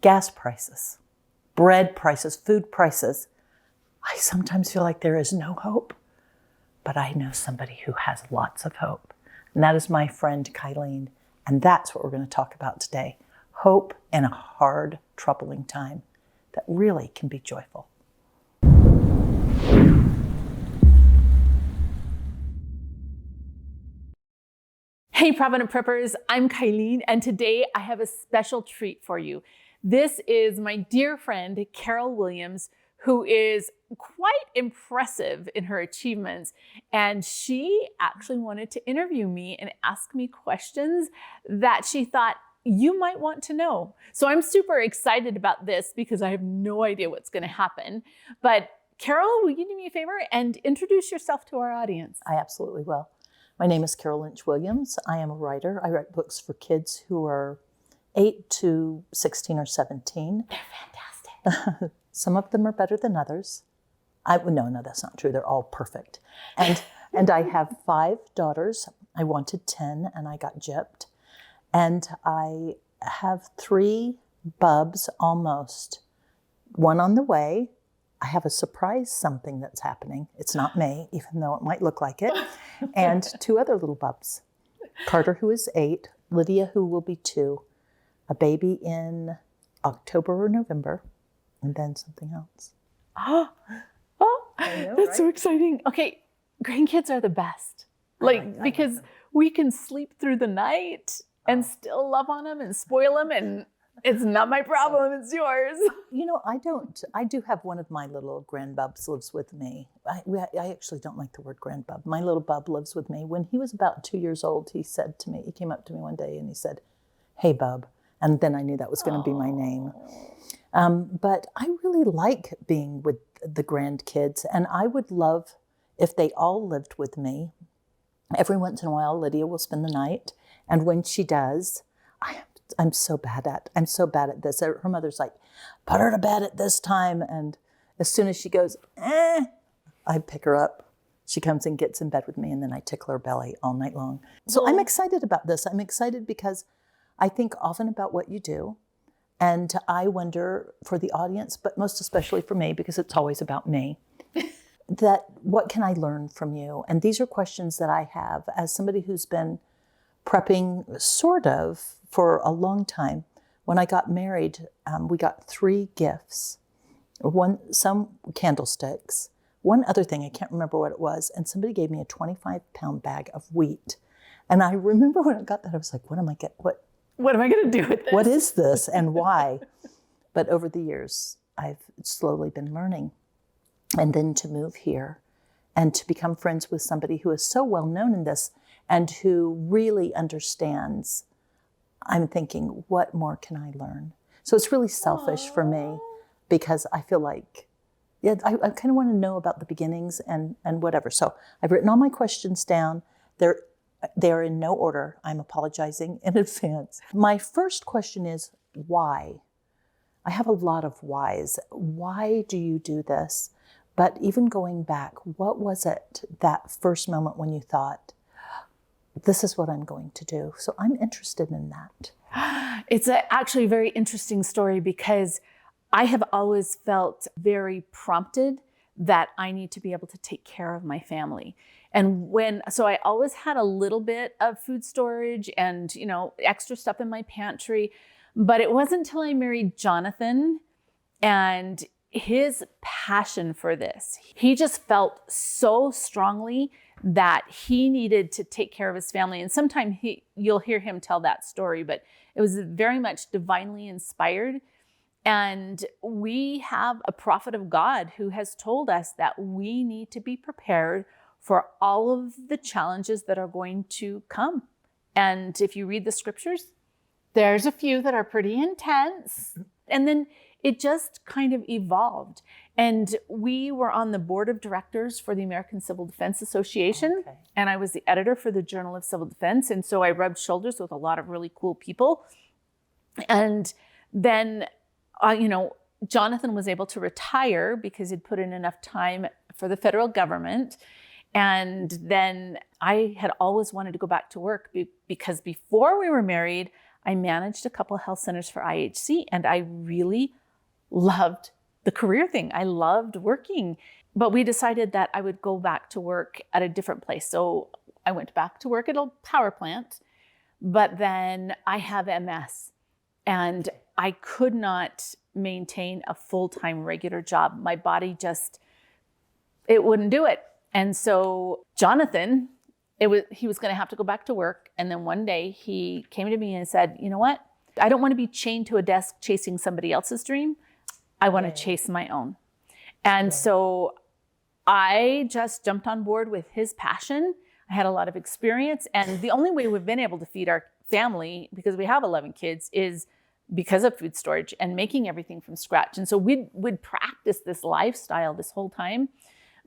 gas prices, bread prices, food prices. I sometimes feel like there is no hope, but I know somebody who has lots of hope. And that is my friend, Kylene. And that's what we're going to talk about today. Hope in a hard, troubling time that really can be joyful. Hey, Provident Preppers, I'm Kylene, and today I have a special treat for you. This is my dear friend, Carol Williams, who is quite impressive in her achievements. And she actually wanted to interview me and ask me questions that she thought you might want to know. So I'm super excited about this because I have no idea what's going to happen. But Carol, will you do me a favor and introduce yourself to our audience? I absolutely will. My name is Carol Lynch Williams. I am a writer. I write books for kids who are 8 to 16 or 17. They're fantastic. Some of them are better than others. No, that's not true. They're all perfect. And I have 5 daughters. I wanted 10 and I got gypped. And I have 3 bubs almost. 1 on the way. I have a surprise something that's happening. It's not me, even though it might look like it. And 2 other little bubs. Carter, who is 8. Lydia, who will be 2. A baby in October or November. And then something else. Oh, know, that's right? so exciting. Okay, grandkids are the best. Because we can sleep through the night and still love on them and spoil them, and it's not my problem, it's yours. You know, I do have one of my little grandbubs lives with me. I actually don't like the word grandbub. My little bub lives with me. When he was about 2 years old, he came up to me one day and he said, "Hey, bub." And then I knew that was going to be my name. But I really like being with the grandkids, and I would love if they all lived with me. Every once in a while, Lydia will spend the night, and when she does, I'm so bad at this. Her mother's like, "Put her to bed at this time," and as soon as she goes, I pick her up. She comes and gets in bed with me, and then I tickle her belly all night long. So I'm excited about this. I'm excited because I think often about what you do. And I wonder for the audience, but most especially for me, because it's always about me, that what can I learn from you? And these are questions that I have as somebody who's been prepping sort of for a long time. When I got married, we got 3 gifts, some candlesticks, one other thing, I can't remember what it was, and somebody gave me a 25-pound bag of wheat. And I remember when I got that, I was like, what am I going to do with this? What is this and why? But over the years, I've slowly been learning. And then to move here and to become friends with somebody who is so well known in this and who really understands, I'm thinking, what more can I learn? So it's really selfish for me because I feel like, I kind of want to know about the beginnings and whatever. So I've written all my questions down. They are in no order. I'm apologizing in advance. My first question is, why? I have a lot of whys. Why do you do this? But even going back, what was it that first moment when you thought, this is what I'm going to do? So I'm interested in that. It's actually a very interesting story because I have always felt very prompted that I need to be able to take care of my family. And so I always had a little bit of food storage and, extra stuff in my pantry, but it wasn't until I married Jonathan and his passion for this. He just felt so strongly that he needed to take care of his family. And sometimes you'll hear him tell that story, but it was very much divinely inspired. And we have a prophet of God who has told us that we need to be prepared for all of the challenges that are going to come. And if you read the scriptures, there's a few that are pretty intense. And then it just kind of evolved. And we were on the board of directors for the American Civil Defense Association. Okay. And I was the editor for the Journal of Civil Defense. And so I rubbed shoulders with a lot of really cool people. And then, Jonathan was able to retire because he'd put in enough time for the federal government. And then I had always wanted to go back to work because before we were married, I managed a couple of health centers for IHC, and I really loved the career thing. I loved working, but we decided that I would go back to work at a different place. So I went back to work at a power plant, but then I have MS and I could not maintain a full-time regular job. My body just, it wouldn't do it. And so Jonathan, he was going to have to go back to work. And then one day he came to me and said, you know what? I don't want to be chained to a desk chasing somebody else's dream. I want to chase my own. And so I just jumped on board with his passion. I had a lot of experience. And the only way we've been able to feed our family, because we have 11 kids, is because of food storage and making everything from scratch. And so we'd practice this lifestyle this whole time.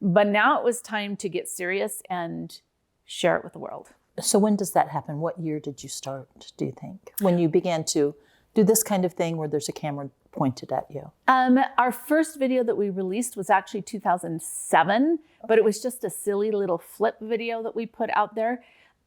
But now it was time to get serious and share it with the world. So when does that happen? What year did you start, do you think? When you began to do this kind of thing where there's a camera pointed at you? Our first video that we released was actually 2007, but it was just a silly little flip video that we put out there.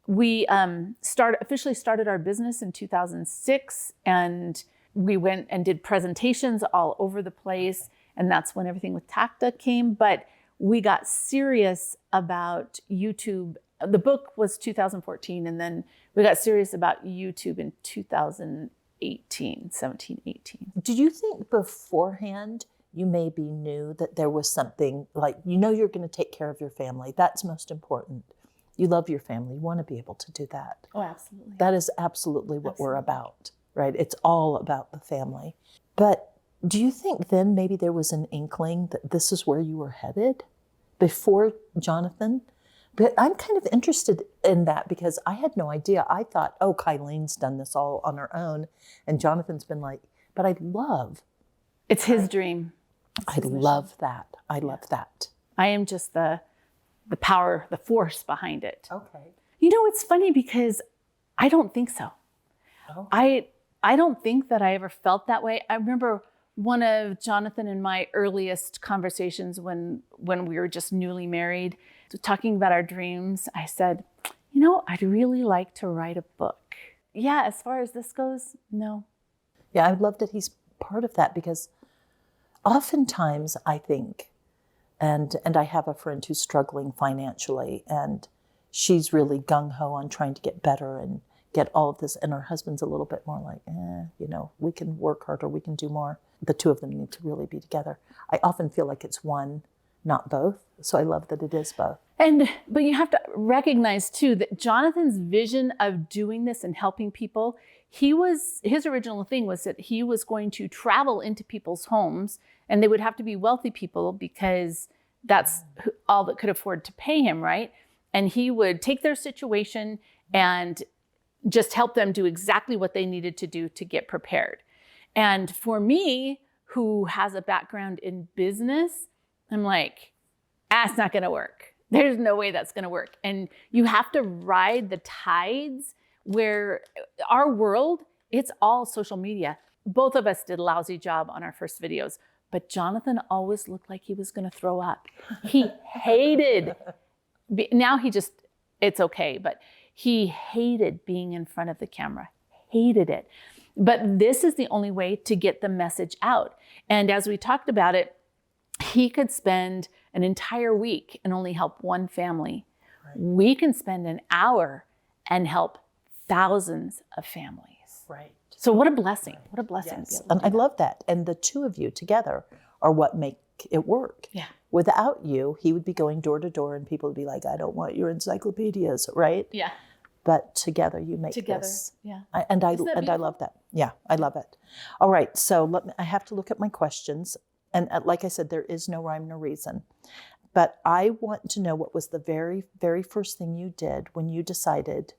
We officially started our business in 2006, and we went and did presentations all over the place, and that's when everything with TACTA came. But we got serious about YouTube. The book was 2014, and then we got serious about YouTube in 17, 18. Do you think beforehand you maybe knew that there was something like, you're going to take care of your family? That's most important. You love your family. You want to be able to do that. Oh, absolutely. That is absolutely what we're about, right? It's all about the family. But do you think then maybe there was an inkling that this is where you were headed before Jonathan? But I'm kind of interested in that because I had no idea. I thought, oh, Kylene's done this all on her own. And Jonathan's been like, but it's his dream. I love that. I love that. I am just the power, the force behind it. Okay. It's funny because I don't think so. Oh. I don't think that I ever felt that way. I remember one of Jonathan and my earliest conversations when we were just newly married, talking about our dreams. I said, I'd really like to write a book. Yeah, as far as this goes, no. Yeah, I love that he's part of that because oftentimes I think, and I have a friend who's struggling financially and she's really gung-ho on trying to get better and get all of this. And her husband's a little bit more like, we can work harder, we can do more. The two of them need to really be together. I often feel like it's one, not both. So I love that it is both. But you have to recognize too that Jonathan's vision of doing this and helping people, his original thing was that he was going to travel into people's homes and they would have to be wealthy people because that's all that could afford to pay him, right? And he would take their situation and just help them do exactly what they needed to do to get prepared. And for me, who has a background in business, I'm like, it's not going to work. There's no way that's going to work. And you have to ride the tides where our world, it's all social media. Both of us did a lousy job on our first videos, but Jonathan always looked like he was going to throw up. He hated, now it's okay, but he hated being in front of the camera, hated it. But this is the only way to get the message out. And as we talked about it, he could spend an entire week and only help one family. Right. We can spend an hour and help thousands of families. Right. So what a blessing. Right. What a blessing. Yes. And I love that. And the two of you together are what make it work. Yeah. Without you, he would be going door to door and people would be like, I don't want your encyclopedias, right? Yeah. But together you make this. Yeah. I love that. Yeah, I love it. All right. So I have to look at my questions. And like I said, there is no rhyme, no reason. But I want to know what was the very, very first thing you did when you decided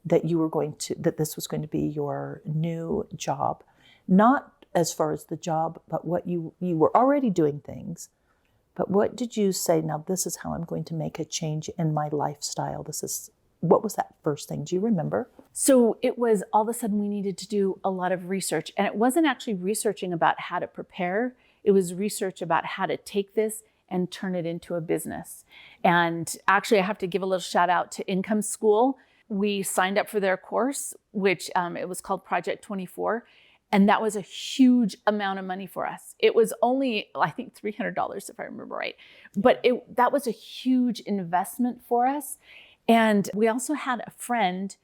that that this was going to be your new job. Not as far as the job, but what you were already doing things. But what did you say, now this is how I'm going to make a change in my lifestyle? What was that first thing? Do you remember? So it was all of a sudden we needed to do a lot of research. And it wasn't actually researching about how to prepare. It was research about how to take this and turn it into a business. And actually, I have to give a little shout out to Income School. we signed up for their course, which it was called Project 24. And that was a huge amount of money for us. It was only, I think, $300, if I remember right. But that was a huge investment for us. And we also had a friend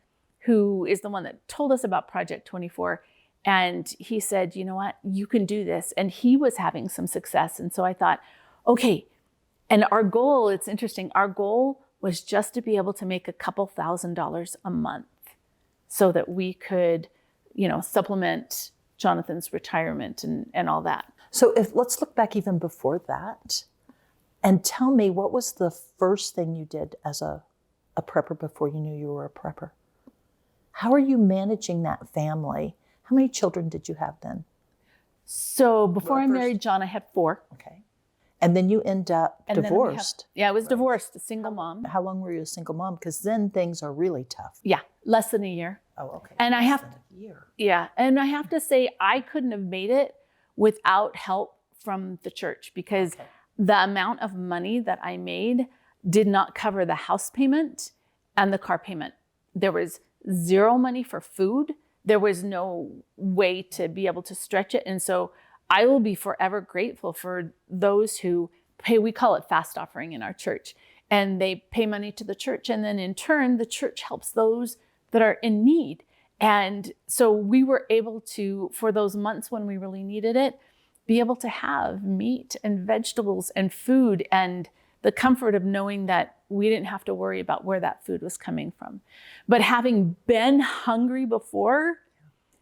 who is the one that told us about Project 24. And he said, you know what, you can do this. And he was having some success. And so I thought, okay. And our goal, it's interesting, our goal was just to be able to make a couple $1,000s a month so that we could, supplement Jonathan's retirement and all that. So let's look back even before that and tell me, what was the first thing you did as a prepper before you knew you were a prepper? How are you managing that family? How many children did you have then? So before I married John, I had 4. Okay. And then you end up divorced. I was divorced, a single mom. How long were you a single mom? Because then things are really tough. Yeah, less than a year. Oh, okay. And less than a year. Yeah, and I have to say, I couldn't have made it without help from the church, because the amount of money that I made did not cover the house payment and the car payment. There was zero money for food. There was no way to be able to stretch it. And so I will be forever grateful for those who pay, we call it fast offering in our church, and they pay money to the church. And then in turn, the church helps those that are in need. And so we were able to, for those months when we really needed it, be able to have meat and vegetables and food, and the comfort of knowing that we didn't have to worry about where that food was coming from. But having been hungry before,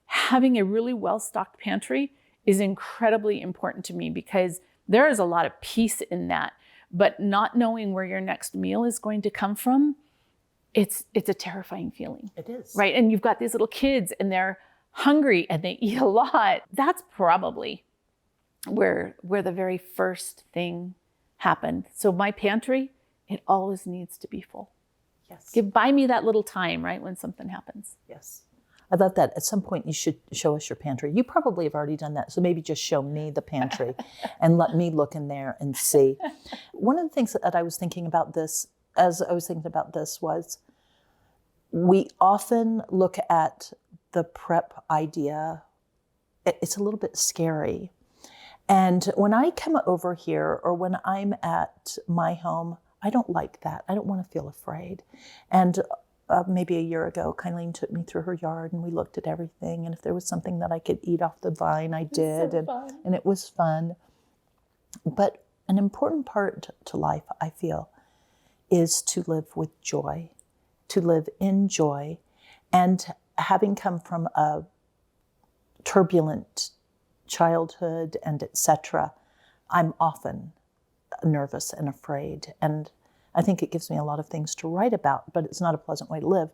having a really well-stocked pantry is incredibly important to me, because there is a lot of peace in that. But not knowing where your next meal is going to come from, it's a terrifying feeling. It is. Right? And you've got these little kids and they're hungry and they eat a lot. That's probably where the very first thing happened. So my pantry, it always needs to be full. Yes. Buy me that little time, right, when something happens. Yes. I thought that at some point you should show us your pantry. You probably have already done that. So maybe just show me the pantry and let me look in there and see. One of the things that I was thinking about this, was we often look at the prep idea. It's a little bit scary. And when I come over here or when I'm at my home, I don't like that. I don't want to feel afraid. And maybe a year ago, Kylene took me through her yard and we looked at everything. And if there was something that I could eat off the vine, I did. And it was fun. But an important part to life, I feel, is to live with joy, to live in joy. And having come from a turbulent childhood and etc., I'm often nervous and afraid. And I think it gives me a lot of things to write about, but it's not a pleasant way to live.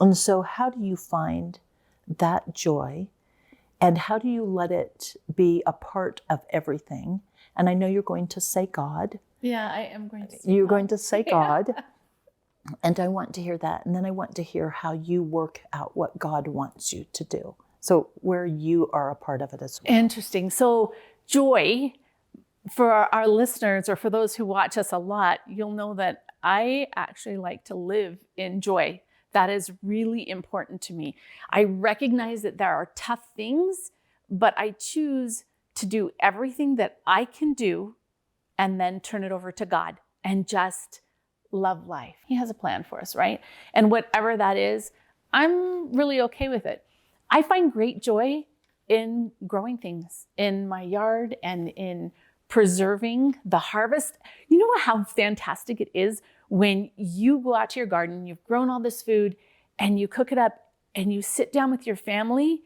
And so how do you find that joy, and how do you let it be a part of everything? And I know you're going to say God. Yeah, I am going to say You're God. going to say God. And I want to hear that. And then I want to hear how you work out what God wants you to do. So where you are a part of it as well. Interesting. So joy, for our listeners or for those who watch us a lot, you'll know that I actually like to live in joy. That is really important to me. I recognize that there are tough things, but I choose to do everything that I can do and then turn it over to God and just love life. He has a plan for us, right? And whatever that is, I'm really okay with it. I find great joy in growing things in my yard and in preserving the harvest. You know how fantastic it is when you go out to your garden, you've grown all this food and you cook it up and you sit down with your family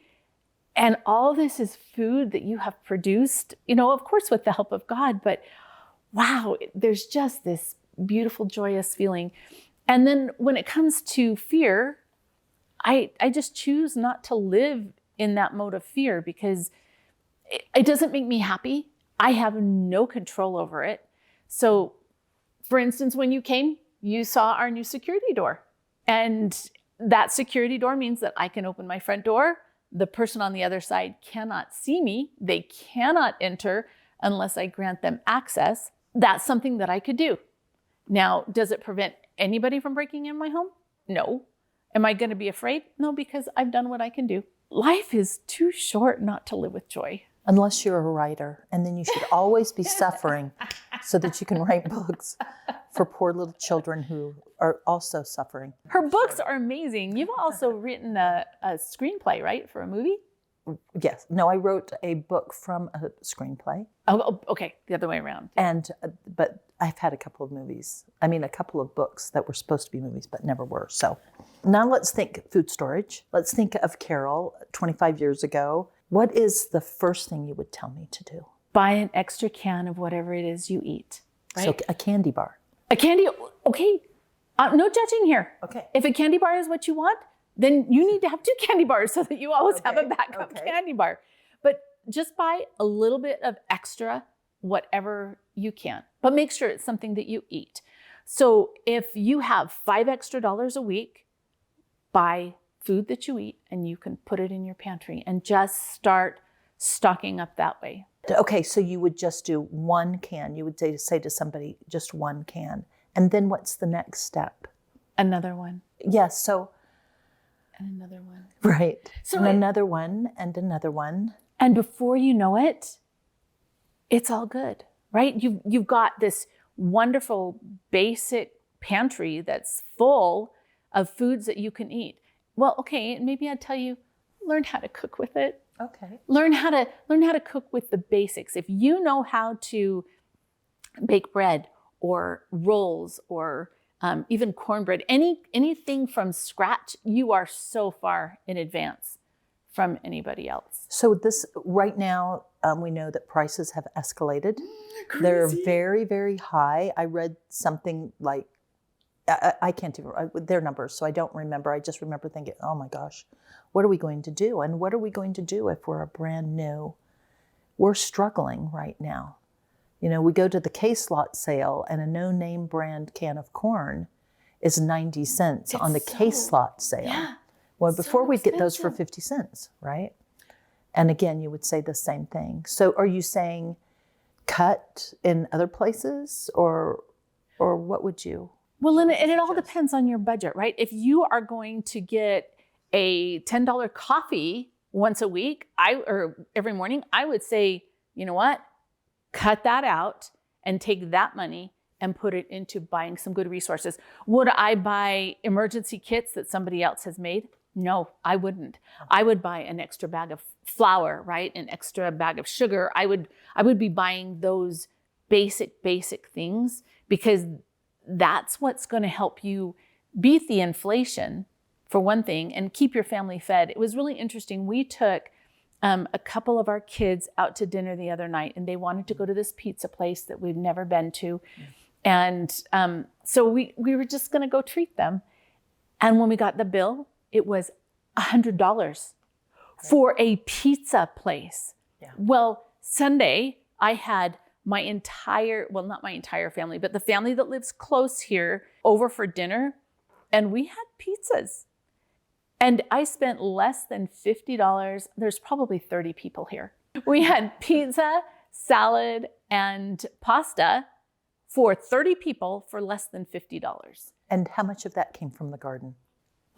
and all this is food that you have produced, of course with the help of God, but wow, there's just this beautiful, joyous feeling. And then when it comes to fear, I just choose not to live in that mode of fear because it doesn't make me happy. I have no control over it. So for instance, when you came, you saw our new security door. And that security door means that I can open my front door. The person on the other side cannot see me. They cannot enter unless I grant them access. That's something that I could do. Now, does it prevent anybody from breaking in my home? No. Am I going to be afraid? No, because I've done what I can do. Life is too short not to live with joy. Unless you're a writer, and then you should always be suffering so that you can write books for poor little children who are also suffering. Her books are amazing. You've also written a screenplay, right, for a movie? Yes. No, I wrote a book from a screenplay. Oh, okay. The other way around. But I've had a couple of books that were supposed to be movies, but never were. So now let's think food storage. Let's think of Carol 25 years ago. What is the first thing you would tell me to do? Buy an extra can of whatever it is you eat. Right? So a candy bar. A candy, okay. No judging here. Okay. If a candy bar is what you want, then you need to have 2 candy bars so that you always have a backup candy bar. But just buy a little bit of extra, whatever you can. But make sure it's something that you eat. So if you have $5 extra a week, buy food that you eat and you can put it in your pantry and just start stocking up that way. Okay, so you would just do 1 can. You would say to somebody, just 1 can. And then what's the next step? Another one. Yes, so. And another one. Right. So and another one and another one. And before you know it, it's all good, right? You've got this wonderful basic pantry that's full of foods that you can eat. Well, okay, maybe I'd tell you, learn how to cook with it. Okay. Learn how to cook with the basics. If you know how to bake bread or rolls or even cornbread, anything from scratch, you are so far in advance from anybody else. So this right now, we know that prices have escalated. Crazy. They're very, very high. I read something like, I can't even, their numbers, so I don't remember. I just remember thinking, oh my gosh, what are we going to do? And what are we going to do if we're a brand new? We're struggling right now. You know, we go to the case lot sale and a no-name brand can of corn is 90 cents on the case lot sale. Yeah, well, before we'd get those for expensive. 50 cents, right? And again, you would say the same thing. So are you saying cut in other places or what would you? Well, and it all depends on your budget, right? If you are going to get a $10 coffee once a week, or every morning, I would say, you know what? Cut that out and take that money and put it into buying some good resources. Would I buy emergency kits that somebody else has made? No, I wouldn't. I would buy an extra bag of flour, right? An extra bag of sugar. I would be buying those basic things because that's what's going to help you beat the inflation, for one thing, and keep your family fed. It was really interesting. We took a couple of our kids out to dinner the other night, and they wanted to go to this pizza place that we've never been to. And so we were just going to go treat them. And when we got the bill, it was $100 for a pizza place. Yeah. Well, Sunday, I had my entire, well, not my entire family, but the family that lives close here over for dinner, and we had pizzas. And I spent less than $50. There's probably 30 people here. We had pizza, salad, and pasta for 30 people for less than $50. And how much of that came from the garden?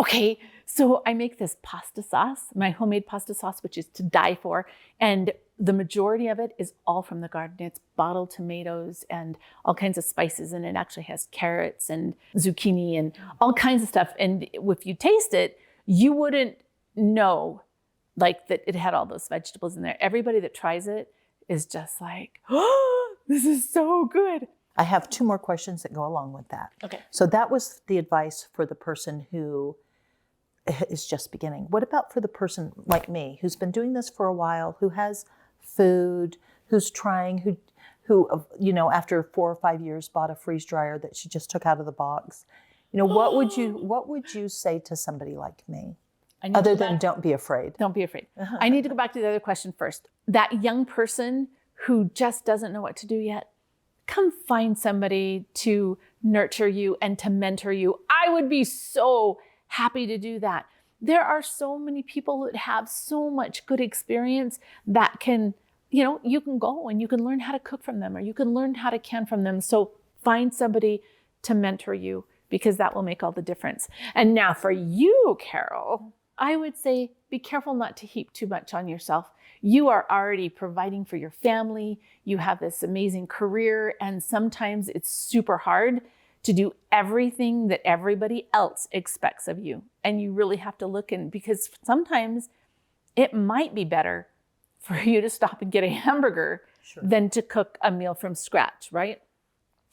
Okay, so I make this pasta sauce, my homemade pasta sauce, which is to die for. And the majority of it is all from the garden. It's bottled tomatoes and all kinds of spices. And it actually has carrots and zucchini and all kinds of stuff. And if you taste it, you wouldn't know like that it had all those vegetables in there. Everybody that tries it is just like, oh, this is so good. I have 2 more questions that go along with that. Okay. So that was the advice for the person who is just beginning. What about for the person like me who's been doing this for a while, who has food, who's trying, who you know, after 4 or 5 years bought a freeze dryer that she just took out of the box? You know, what would you say to somebody like me? Other than don't be afraid. Don't be afraid. I need to go back to the other question first. That young person who just doesn't know what to do yet, come find somebody to nurture you and to mentor you. I would be so happy to do that. There are so many people that have so much good experience that can, you know, you can go and you can learn how to cook from them or you can learn how to can from them. So find somebody to mentor you because that will make all the difference. And now for you, Carol, I would say be careful not to heap too much on yourself. You are already providing for your family. You have this amazing career, and sometimes it's super hard to do everything that everybody else expects of you. And you really have to look in, because sometimes it might be better for you to stop and get a hamburger than to cook a meal from scratch, right?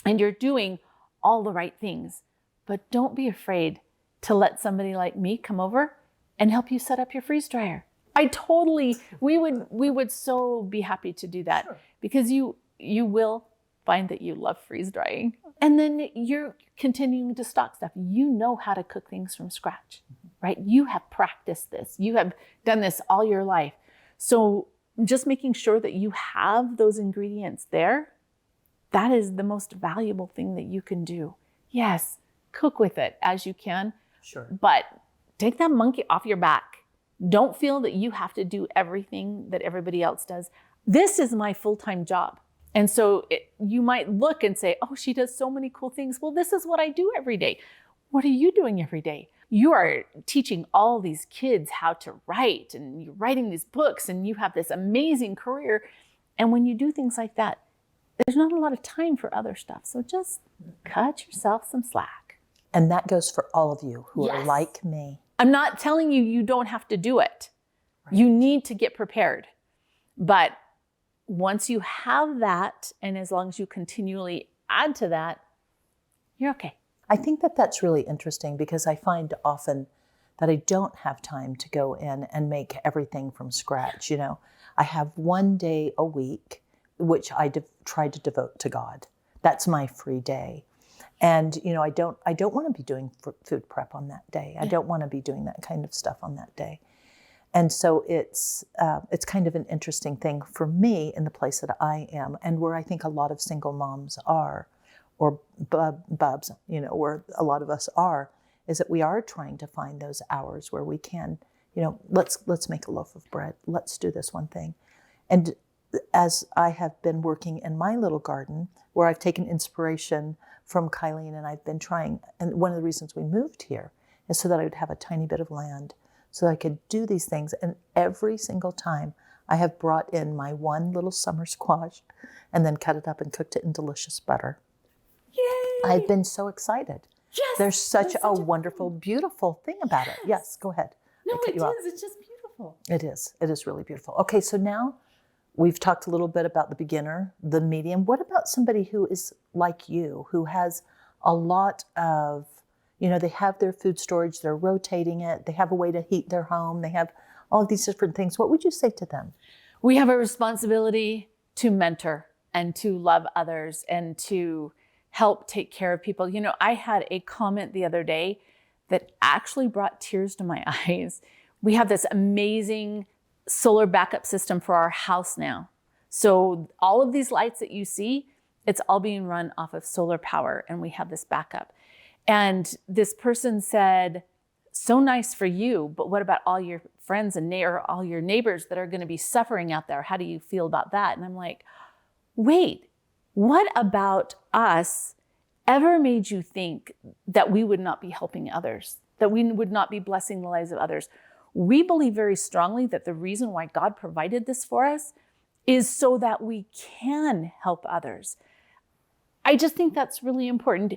And you're doing all the right things, but don't be afraid to let somebody like me come over and help you set up your freeze dryer. We would so be happy to do that, because you will find that you love freeze drying. And then you're continuing to stock stuff. You know how to cook things from scratch, right? You have practiced this. You have done this all your life. So just making sure that you have those ingredients there, that is the most valuable thing that you can do. Yes, cook with it as you can, but take that monkey off your back. Don't feel that you have to do everything that everybody else does. This is my full-time job. And so you might look and say, oh, she does so many cool things. Well, this is what I do every day. What are you doing every day? You are teaching all these kids how to write, and you're writing these books, and you have this amazing career. And when you do things like that, there's not a lot of time for other stuff. So just cut yourself some slack. And that goes for all of you who are like me. I'm not telling you you don't have to do it. You need to get prepared. But once you have that, and as long as you continually add to that, you're okay. I think that that's really interesting, because I find often that I don't have time to go in and make everything from scratch. You know, I have one day a week, which I try to devote to God. That's my free day. And, you know, I don't want to be doing food prep on that day. I don't want to be doing that kind of stuff on that day. And so it's kind of an interesting thing for me in the place that I am, and where I think a lot of single moms are, or bubs, you know, where a lot of us are, is that we are trying to find those hours where we can, you know, let's make a loaf of bread. Let's do this one thing. And as I have been working in my little garden, where I've taken inspiration from Kylene, and I've been trying, and one of the reasons we moved here is so that I would have a tiny bit of land, so that I could do these things. And every single time I have brought in my one little summer squash and then cut it up and cooked it in delicious butter. Yay! I've been so excited. Yes, There's such a wonderful, beautiful thing about it. Yes, go ahead. No, I cut it you off. is. It's just beautiful. It is. It is really beautiful. Okay, so now we've talked a little bit about the beginner, the medium. What about somebody who is like you, who has a lot of, you know, they have their food storage, they're rotating it, they have a way to heat their home, they have all of these different things. What would you say to them? We have a responsibility to mentor and to love others and to help take care of people. You know, I had a comment the other day that actually brought tears to my eyes. We have this amazing solar backup system for our house now. So all of these lights that you see, it's all being run off of solar power, and we have this backup. And this person said, so nice for you, but what about all your friends and all your neighbors that are going to be suffering out there? How do you feel about that? And I'm like, wait, what about us ever made you think that we would not be helping others, that we would not be blessing the lives of others? We believe very strongly that the reason why God provided this for us is so that we can help others. I just think that's really important.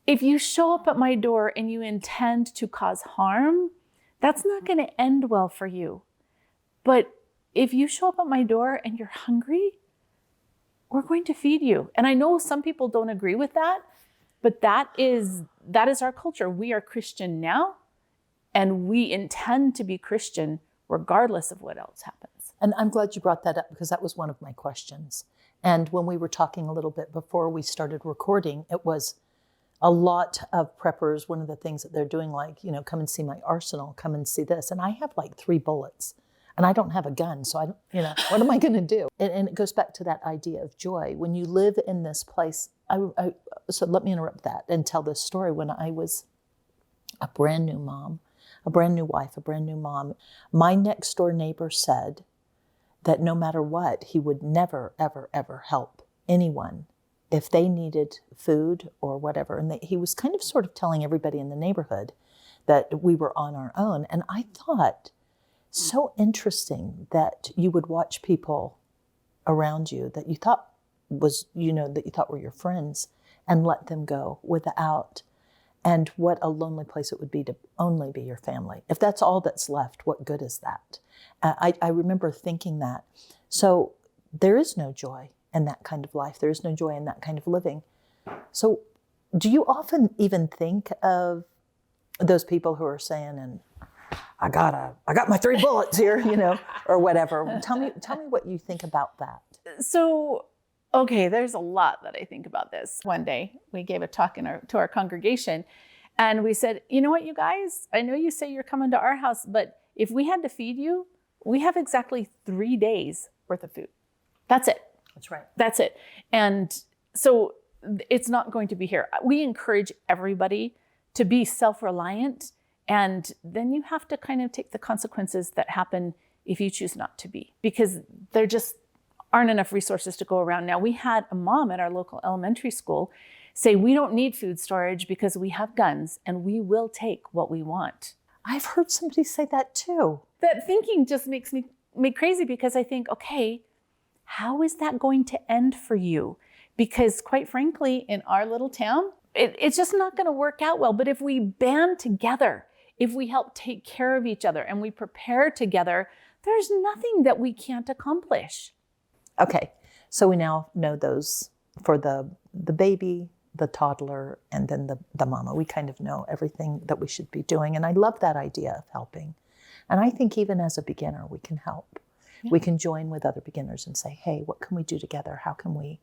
If you show up at my door and you intend to cause harm, that's not going to end well for you. But if you show up at my door and you're hungry, we're going to feed you. And I know some people don't agree with that, but that is our culture. We are Christian now, and we intend to be Christian regardless of what else happens. And I'm glad you brought that up, because that was one of my questions. And when we were talking a little bit before we started recording, it was a lot of preppers. One of the things that they're doing, like, you know, come and see my arsenal, come and see this. And I have like 3 bullets, and I don't have a gun. So I don't, you know, what am I going to do? And it goes back to that idea of joy. When you live in this place, so let me interrupt that and tell this story. When I was a brand new mom, a brand new wife, a brand new mom, my next door neighbor said that no matter what, he would never, ever, ever help anyone if they needed food or whatever. And he was kind of sort of telling everybody in the neighborhood that we were on our own. And I thought, so interesting that you would watch people around you that you thought that you thought were your friends and let them go without. And what a lonely place it would be to only be your family. If that's all that's left, what good is that? I remember thinking that. So there is no joy in that kind of life. There is no joy in that kind of living. So do you often even think of those people who are saying, and I got my 3 bullets here, or whatever. Tell me what you think about that. So, okay, there's a lot that I think about this. One day we gave a talk to our congregation, and we said, you know what, you guys, I know you say you're coming to our house, but if we had to feed you, we have exactly 3 days worth of food. That's it. That's right. That's it. And so it's not going to be here. We encourage everybody to be self-reliant, and then you have to kind of take the consequences that happen if you choose not to be, because there just aren't enough resources to go around. Now, we had a mom at our local elementary school say, we don't need food storage because we have guns and we will take what we want. I've heard somebody say that too. That thinking just makes me crazy, because I think, okay, how is that going to end for you? Because quite frankly, in our little town, it's just not going to work out well. But if we band together, if we help take care of each other and we prepare together, there's nothing that we can't accomplish. Okay, so we now know those for the baby, the toddler, and then the mama. We kind of know everything that we should be doing. And I love that idea of helping. And I think even as a beginner, we can help. Yeah. We can join with other beginners and say, hey, what can we do together? How can we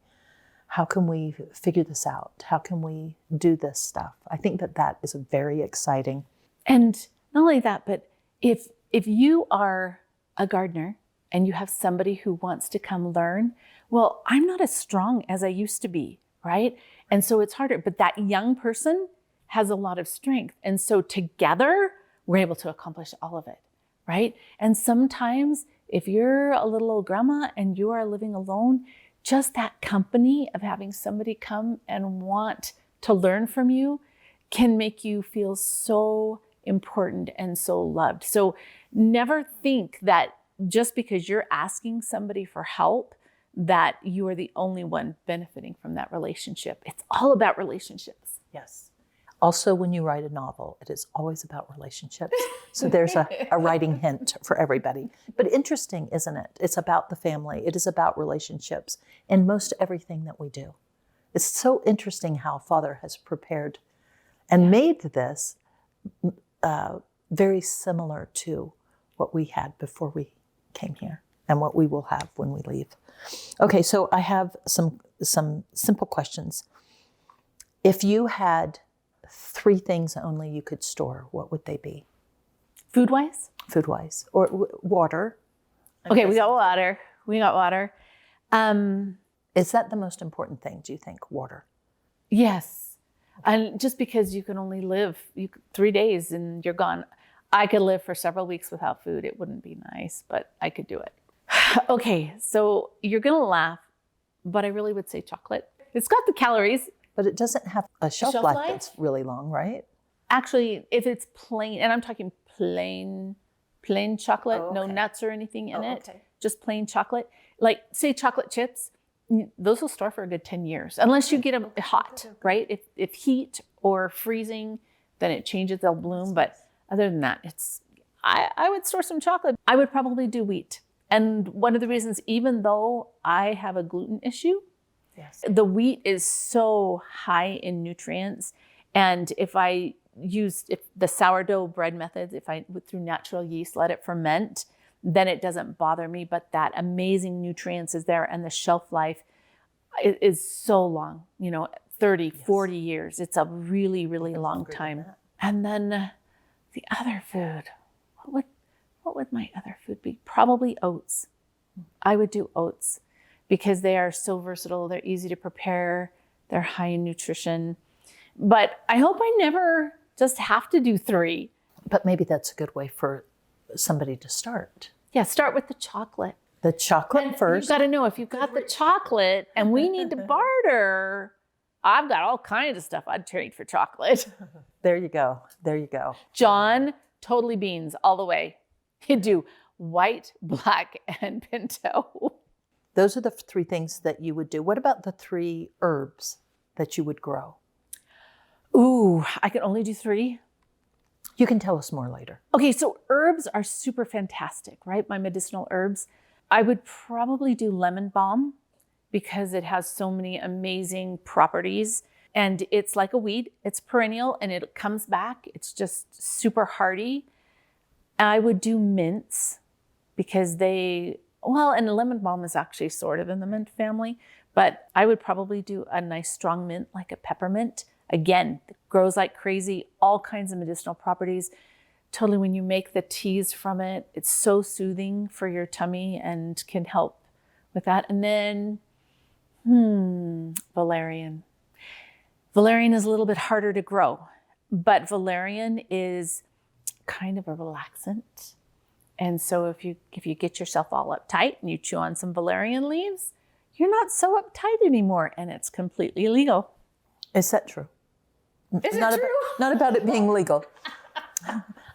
figure this out? How can we do this stuff? I think that is very exciting. And not only that, but if you are a gardener and you have somebody who wants to come learn, well, I'm not as strong as I used to be, right? And so it's harder, but that young person has a lot of strength. And so together, we're able to accomplish all of it, right? And sometimes if you're a little old grandma and you are living alone, just that company of having somebody come and want to learn from you can make you feel so important and so loved. So never think that just because you're asking somebody for help, that you are the only one benefiting from that relationship. It's all about relationships. Yes. Also, when you write a novel, it is always about relationships. So there's a writing hint for everybody. But interesting, isn't it? It's about the family. It is about relationships in most everything that we do. It's so interesting how Father has prepared and made this very similar to what we had before we came here and what we will have when we leave. Okay, so I have some simple questions. If you had 3 things only you could store, what would they be? Food-wise? Food-wise. Or water. Okay, we got water. Is that the most important thing, do you think, water? Yes. And just because you can only live 3 days and you're gone, I could live for several weeks without food. It wouldn't be nice, but I could do it. Okay, so you're going to laugh, but I really would say chocolate. It's got the calories. But it doesn't have a shelf life that's really long, right? Actually, if it's plain, and I'm talking plain chocolate, no nuts or anything in it, just plain chocolate. Like, say, chocolate chips, those will store for a good 10 years, unless you get them hot, right? If heat or freezing, then it changes, they'll bloom. But other than that, I would store some chocolate. I would probably do wheat. And one of the reasons, even though I have a gluten issue, yes, the wheat is so high in nutrients. And if the sourdough bread methods, if I through natural yeast let it ferment, then it doesn't bother me. But that amazing nutrients is there, and the shelf life is so long, 30, yes, 40 years. It's a really, really long time. And then the other food, what would my other food be? Probably oats. I would do oats because they are so versatile. They're easy to prepare. They're high in nutrition. But I hope I never just have to do 3. But maybe that's a good way for somebody to start. Yeah, start with the chocolate. The chocolate And first. you've got to know if you've got the chocolate and we need to barter, I've got all kinds of stuff I'd trade for chocolate. There you go. There you go. John, totally beans all the way. He'd do white, black, and pinto. Those are the 3 things that you would do. What about the 3 herbs that you would grow? Ooh, I can only do 3. You can tell us more later. Okay, so herbs are super fantastic, right? My medicinal herbs. I would probably do lemon balm because it has so many amazing properties. And it's like a weed. It's perennial and it comes back. It's just super hardy. I would do mints because and lemon balm is actually sort of in the mint family, but I would probably do a nice strong mint like a peppermint. Again, it grows like crazy, all kinds of medicinal properties. Totally, when you make the teas from it, it's so soothing for your tummy and can help with that. And then, valerian. Valerian is a little bit harder to grow, but valerian is kind of a relaxant. And so if you get yourself all uptight and you chew on some valerian leaves, you're not so uptight anymore, and it's completely legal. Is that true? Is not it true? Not about it being legal.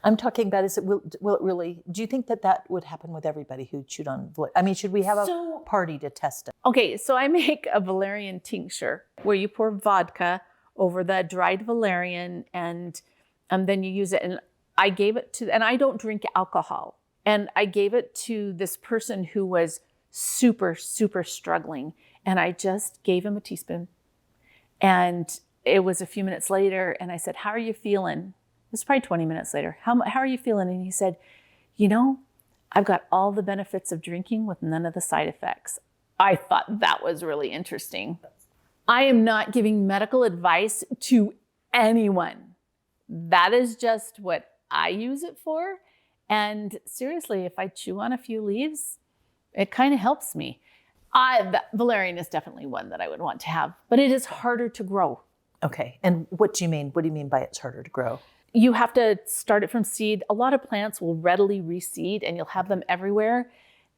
I'm talking about, will it really, do you think that would happen with everybody who chewed on, should we have a party to test it? Okay, so I make a valerian tincture where you pour vodka over the dried valerian and then you use it. And I gave it and I don't drink alcohol. And I gave it to this person who was super, super struggling. And I just gave him a teaspoon. And it was a few minutes later and I said, how are you feeling? It was probably 20 minutes later. How are you feeling? And he said, I've got all the benefits of drinking with none of the side effects. I thought that was really interesting. I am not giving medical advice to anyone. That is just what I use it for. And seriously, if I chew on a few leaves, it kind of helps me. Valerian is definitely one that I would want to have, but it is harder to grow. Okay. And what do you mean? What do you mean by it's harder to grow? You have to start it from seed. A lot of plants will readily reseed and you'll have them everywhere.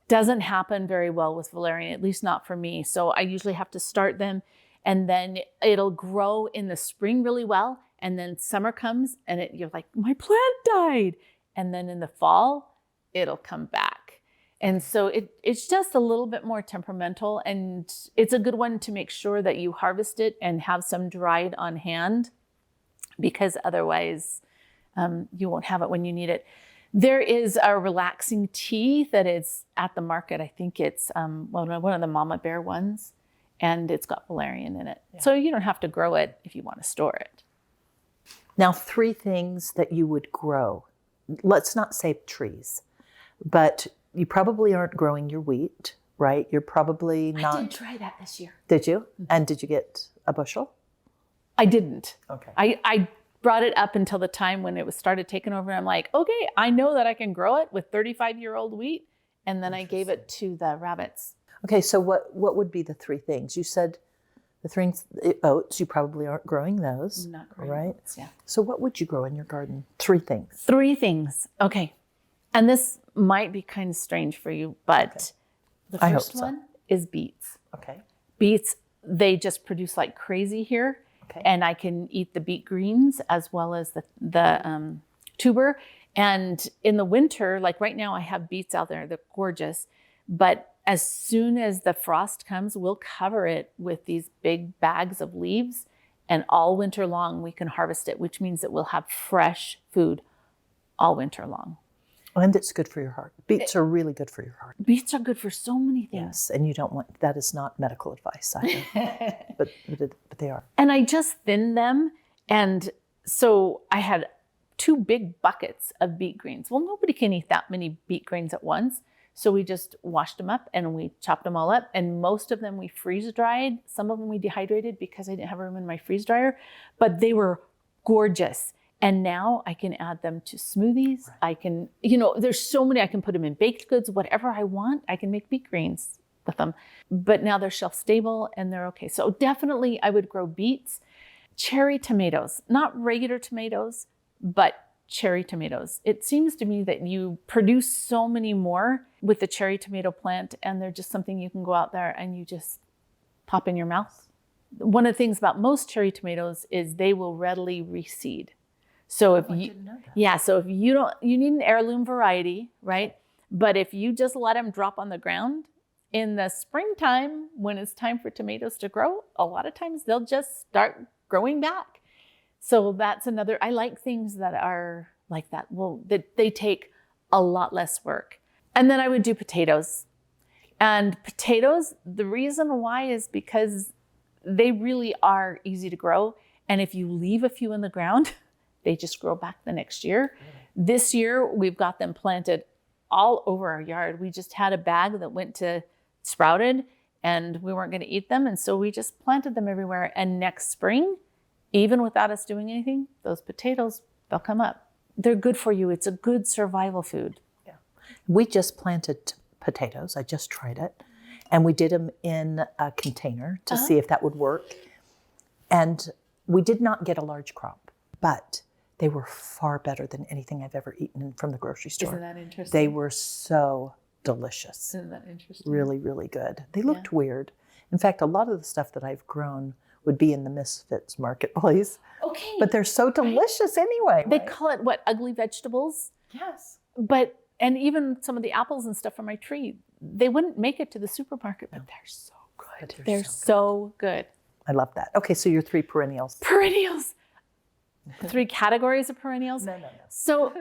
Doesn't happen very well with valerian, at least not for me. So I usually have to start them and then it'll grow in the spring really well. And then summer comes and you're like, my plant died. And then in the fall, it'll come back. And so it's just a little bit more temperamental, and it's a good one to make sure that you harvest it and have some dried on hand, because otherwise you won't have it when you need it. There is a relaxing tea that is at the market. I think it's one of the Mama Bear ones, and it's got valerian in it. Yeah. So you don't have to grow it if you want to store it. Now, 3 things that you would grow. Let's not say trees, but you probably aren't growing your wheat, right? You're probably not. I did try that this year. Did you? Mm-hmm. And did you get a bushel? I didn't. Okay. I brought it up until the time when it started taking over. And I'm like, okay, I know that I can grow it with 35-year-old wheat. And then I gave it to the rabbits. Okay, so what would be the 3 things? You said the 3 oats, you probably aren't growing those. Not growing right? Oats, yeah. So what would you grow in your garden? 3 things. 3 things. Okay. And this might be kind of strange for you, but the first one is beets. Okay. Beets, they just produce like crazy here. Okay. And I can eat the beet greens as well as the tuber. And in the winter, like right now, I have beets out there. They're gorgeous. But as soon as the frost comes, we'll cover it with these big bags of leaves. And all winter long, we can harvest it, which means that we'll have fresh food all winter long. And it's good for your heart. Beets are really good for your heart. Beets are good for so many things. Yes, and you don't want, that is not medical advice either, but they are. And I just thinned them. And so I had 2 big buckets of beet greens. Well, nobody can eat that many beet greens at once. So we just washed them up and we chopped them all up. And most of them we freeze dried. Some of them we dehydrated because I didn't have room in my freeze dryer, but they were gorgeous. And now I can add them to smoothies. Right. I can, there's so many, I can put them in baked goods, whatever I want. I can make beet greens with them. But now they're shelf stable and they're okay. So definitely I would grow beets, cherry tomatoes, not regular tomatoes, but cherry tomatoes. It seems to me that you produce so many more with the cherry tomato plant, and they're just something you can go out there and you just pop in your mouth. One of the things about most cherry tomatoes is they will readily reseed. So if I you, didn't know that. yeah, so if you don't, you need an heirloom variety, right? But if you just let them drop on the ground in the springtime, when it's time for tomatoes to grow, a lot of times they'll just start growing back. So that's another, I like things that are like that. Well, that they take a lot less work. And then I would do potatoes. And potatoes, the reason why is because they really are easy to grow. And if you leave a few in the ground, they just grow back the next year. This year, we've got them planted all over our yard. We just had a bag that went to sprouted and we weren't going to eat them. And so we just planted them everywhere. And next spring, even without us doing anything, those potatoes, they'll come up. They're good for you. It's a good survival food. Yeah. We just planted potatoes. I just tried it. And we did them in a container to see if that would work. And we did not get a large crop, but they were far better than anything I've ever eaten from the grocery store. Isn't that interesting? They were so delicious. Isn't that interesting? Really, really good. They looked weird. In fact, a lot of the stuff that I've grown would be in the Misfits marketplace. Okay. But they're so delicious anyway. They call it what? Ugly vegetables? Yes. But, and even some of the apples and stuff from my tree, they wouldn't make it to the supermarket, but they're so good. They're so good. I love that. Okay, so your 3 perennials. Perennials. 3 categories of perennials. No. So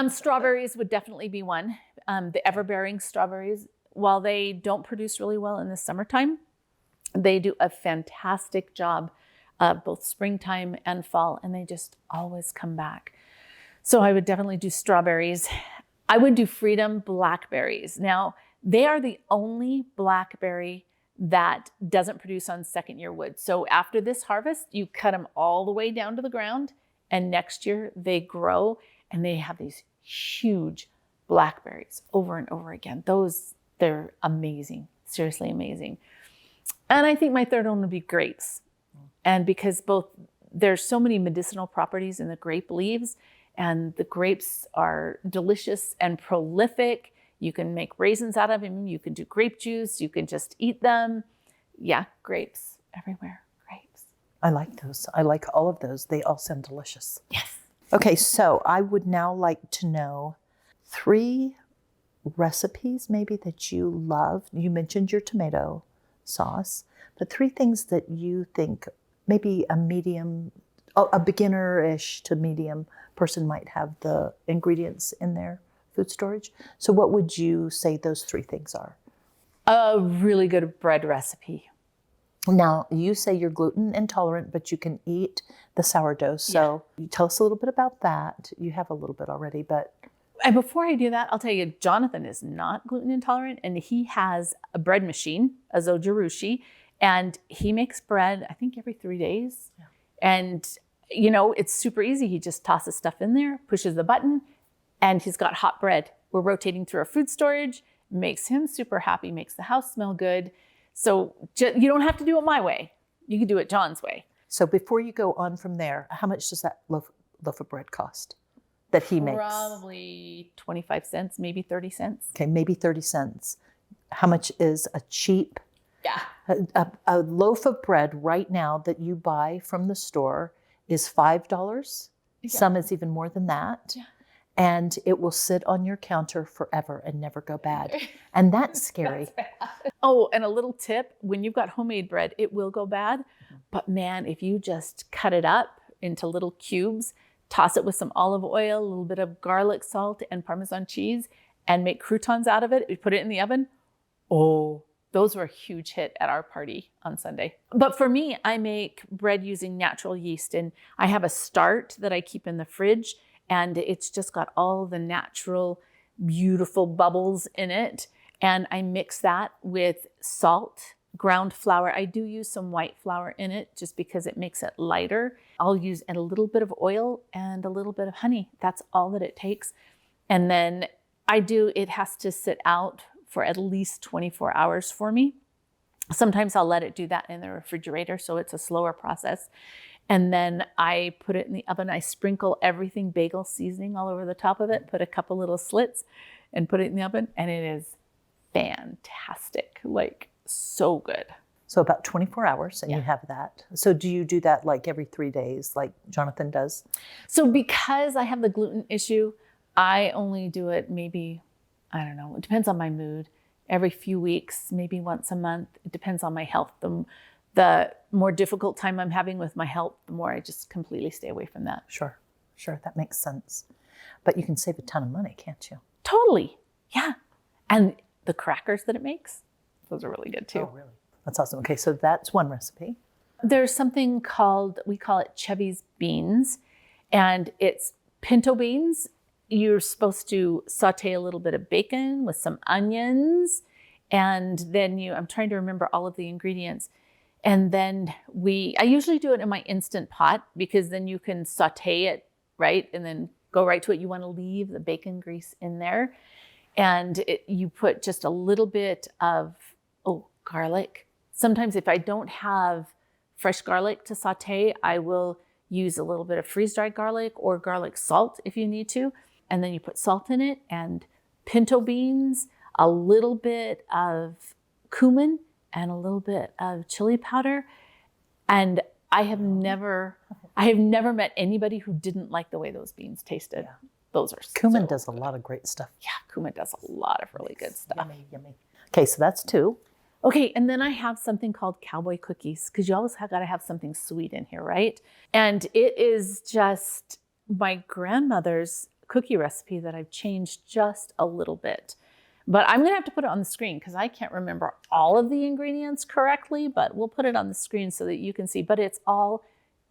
strawberries would definitely be one. The ever-bearing strawberries, while they don't produce really well in the summertime, they do a fantastic job both springtime and fall, and they just always come back. So I would definitely do strawberries. I would do Freedom blackberries. Now, they are the only blackberry that doesn't produce on second-year wood. So after this harvest, you cut them all the way down to the ground, and next year they grow, and they have these huge blackberries over and over again. They're amazing, seriously amazing. And I think my third one would be grapes. And because there's so many medicinal properties in the grape leaves, and the grapes are delicious and prolific. You can make raisins out of them. You can do grape juice. You can just eat them. Yeah, grapes everywhere. Grapes. I like those. I like all of those. They all sound delicious. Yes. Okay, so I would now like to know 3 recipes maybe that you love. You mentioned your tomato sauce, but 3 things that you think maybe a beginner-ish to medium person might have the ingredients in their food storage. So what would you say those 3 things are? A really good bread recipe. Now, you say you're gluten intolerant, but you can eat the sourdough. So tell us a little bit about that. You have a little bit already, but... And before I do that, I'll tell you, Jonathan is not gluten intolerant, and he has a bread machine, a zojirushi, and he makes bread, I think, every 3 days. Yeah. And, it's super easy. He just tosses stuff in there, pushes the button, and he's got hot bread. We're rotating through our food storage, makes him super happy, makes the house smell good. So you don't have to do it my way. You can do it John's way. So before you go on from there, how much does that loaf of bread cost that he makes? Probably 25 cents, maybe 30 cents. Okay, maybe 30 cents. How much is a cheap, a loaf of bread right now that you buy from the store is $5. Yeah. Some is even more than that. Yeah. And it will sit on your counter forever and never go bad. And that's scary. That's bad. Oh, and a little tip, when you've got homemade bread, it will go bad. But man, if you just cut it up into little cubes, toss it with some olive oil, a little bit of garlic salt and Parmesan cheese, and make croutons out of it, you put it in the oven. Oh, those were a huge hit at our party on Sunday. But for me, I make bread using natural yeast, and I have a start that I keep in the fridge, and it's just got all the natural, beautiful bubbles in it. And I mix that with salt, ground flour. I do use some white flour in it just because it makes it lighter. I'll use a little bit of oil and a little bit of honey. That's all that it takes. And then it has to sit out for at least 24 hours for me. Sometimes I'll let it do that in the refrigerator, so it's a slower process. And then I put it in the oven. I sprinkle everything bagel seasoning all over the top of it, put a couple little slits and put it in the oven. And it is fantastic, like so good. So about 24 hours and Yeah. you have that. So do you do that like every 3 days like Jonathan does? So because I have the gluten issue, I only do it maybe, I don't know, it depends on my mood. Every few weeks, maybe once a month. It depends on my health. The more difficult time I'm having with my health, the more I just completely stay away from that. Sure, that makes sense. But you can save a ton of money, can't you? Totally. Yeah. And the crackers that it makes, those are really good too. Oh, really? That's awesome. Okay, so that's one recipe. There's something called, we call it Chevy's beans, and it's pinto beans. You're supposed to saute a little bit of bacon with some onions, and then I'm trying to remember all of the ingredients. And then I usually do it in my Instant Pot because then you can saute it, right? And then go right to it. You want to leave the bacon grease in there. And you put just a little bit of, garlic. Sometimes if I don't have fresh garlic to saute, I will use a little bit of freeze-dried garlic or garlic salt if you need to. And then you put salt in it and pinto beans, a little bit of cumin, and a little bit of chili powder. And I have never met anybody who didn't like the way those beans tasted. Yeah. Those are Cumin so does a good. lot of great stuff. Yeah, cumin does a lot of really good stuff. Yummy, yummy. Okay, so that's 2. Okay, and then I have something called cowboy cookies because you always got to have something sweet in here, right? And it is just my grandmother's cookie recipe that I've changed just a little bit. But I'm going to have to put it on the screen because I can't remember all of the ingredients correctly, but we'll put it on the screen so that you can see. But it's all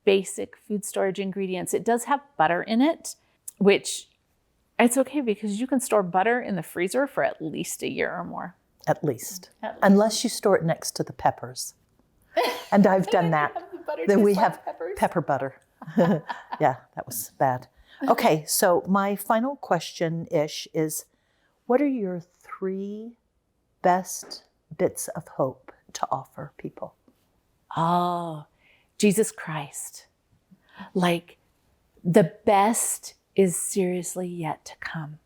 basic food storage ingredients. It does have butter in it, which it's okay because you can store butter in the freezer for at least a year or more. At least. Unless you store it next to the peppers. And I've done that. Then we have pepper butter. Yeah, that was bad. Okay, so my final question-ish is, what are your 3 best bits of hope to offer people? Oh, Jesus Christ. Like, the best is seriously yet to come.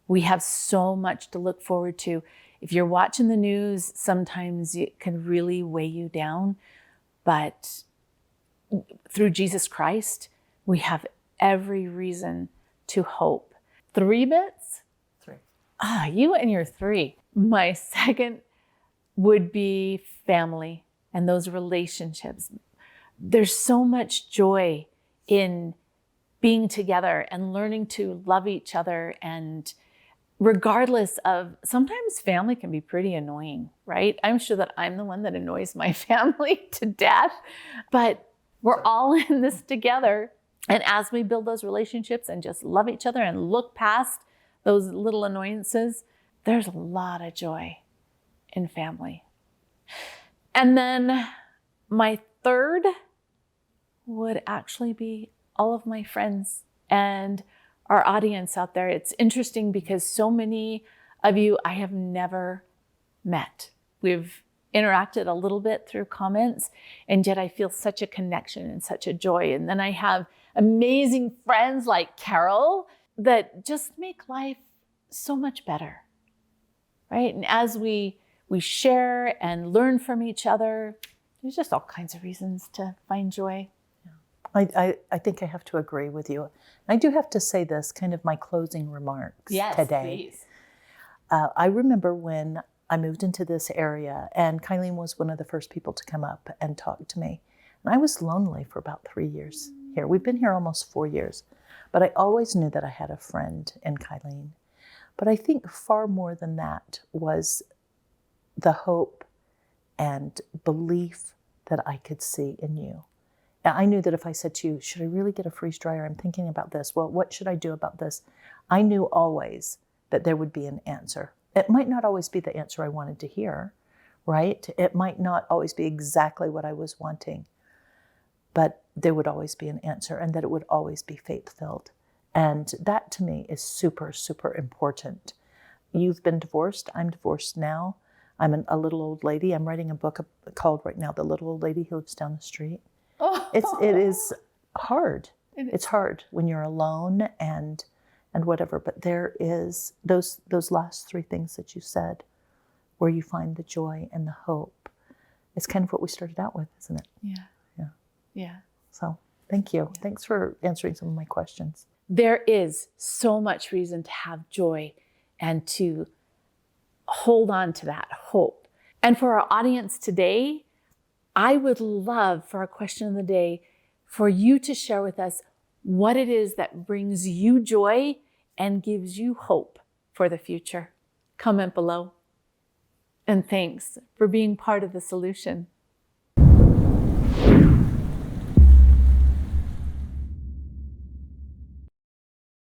We have so much to look forward to. If you're watching the news, sometimes it can really weigh you down. But through Jesus Christ, we have every reason to hope. 3 bits? 3. You and your 3. My second would be family and those relationships. There's so much joy in being together and learning to love each other, and regardless of, sometimes family can be pretty annoying, right? I'm sure that I'm the one that annoys my family to death, but we're all in this together. And as we build those relationships and just love each other and look past those little annoyances, there's a lot of joy in family. And then my third would actually be all of my friends and our audience out there. It's interesting because so many of you I have never met. We've interacted a little bit through comments, and yet I feel such a connection and such a joy. And then I have amazing friends like Carol that just make life so much better, right? And as we share and learn from each other, there's just all kinds of reasons to find joy. I think I have to agree with you. I do have to say this, kind of my closing remarks today. Please. I remember when I moved into this area, and Kylene was one of the first people to come up and talk to me. And I was lonely for about 3 years here. We've been here almost 4 years, but I always knew that I had a friend in Kylene. But I think far more than that was the hope and belief that I could see in you. I knew that if I said to you, should I really get a freeze dryer? I'm thinking about this. Well, what should I do about this? I knew always that there would be an answer. It might not always be the answer I wanted to hear, right? It might not always be exactly what I was wanting, but there would always be an answer, and that it would always be faith-filled. And that to me is super, super important. You've been divorced. I'm divorced now. I'm a little old lady. I'm writing a book called right now, The Little Old Lady Who Lives Down the Street. It is hard. It is. It's hard when you're alone and whatever. But there is those last three things that you said, where you find the joy and the hope. It's kind of what we started out with, isn't it? Yeah. Yeah. Yeah. So thank you. Thanks for answering some of my questions. There is so much reason to have joy and to hold on to that hope. And for our audience today, I would love for our question of the day for you to share with us what it is that brings you joy and gives you hope for the future. Comment below. And thanks for being part of the solution.